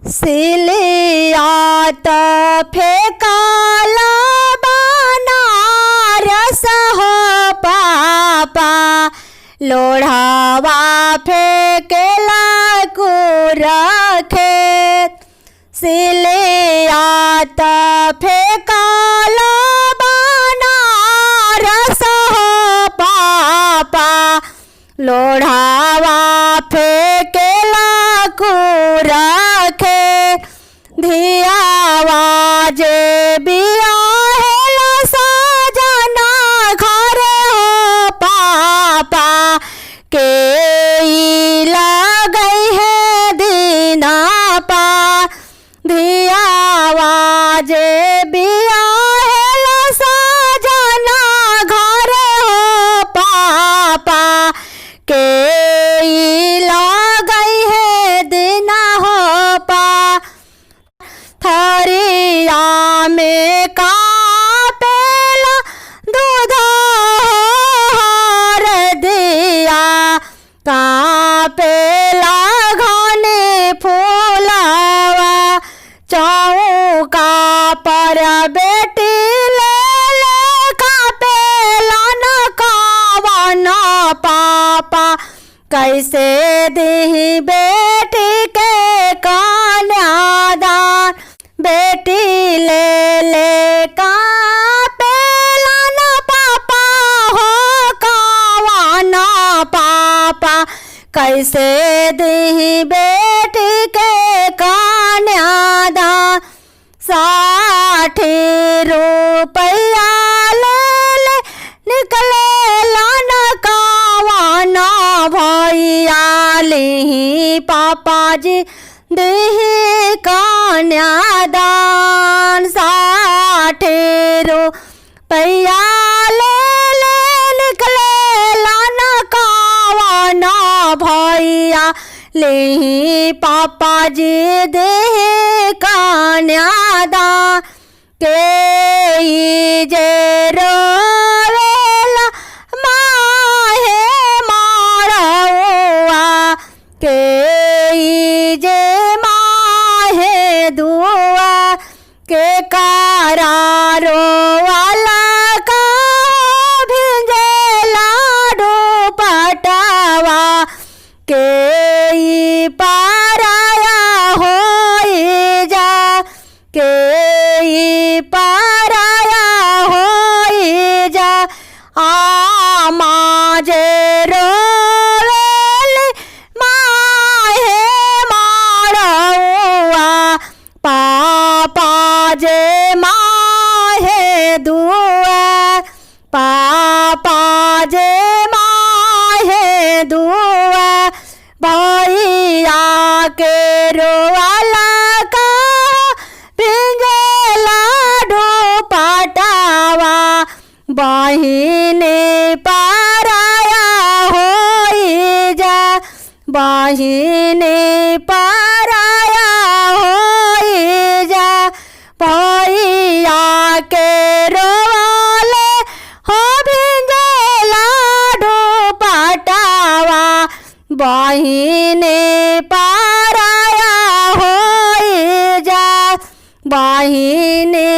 सिलियात फेकाला बनारस हो पापा, लोढ़ावा फेकेला कुरखेत। सिलियात फेकाला बनारस हो पापा, लोढ़ावा फेकेला कुरखेत। धियावा जे बियाहेला सजना घर हो पापा, के लगई है दीना पा। धियावा जे बियाहेला सजना घर हो पापा, के लगई है दीना हो पा। थरिया में कापेला दूध हर दिया, कापेला घने फूलवा। चौका पर बेटी ले ले कापेला न कावन पापा, कैसे दही बेटी के कन्यादान। बेटी ले ले कापेला न पापा हो कावन पापा, कैसे दही बेटी के कन्यादान। 60 रुपया ले ले निकले लन कावन भैया, लिही पापा जी देहि कन्यादान। 60 रुपया ले ले निकले लन कावन भैया, लिही पापा जी देहि कन्यादान। के जे रोवेला माहे मारौआ, के जे माहे दुआ, के करारो वाला का भिंजेला दुपटावा, के पाराया होई जा, के पाराया होई जा। आमा जे रोवेली माहे मारौआ, पापा जे माहे दुआ, पापा जे माहे दुआ। भैया के रोवाला का भिंजेला दुपटावा, बहिने पाराया होई जा, बहिने पाराया होई जा। भैया के रोवाले हो भिंजेला दुपटावा, बहिने पाराया होई जा, बहिने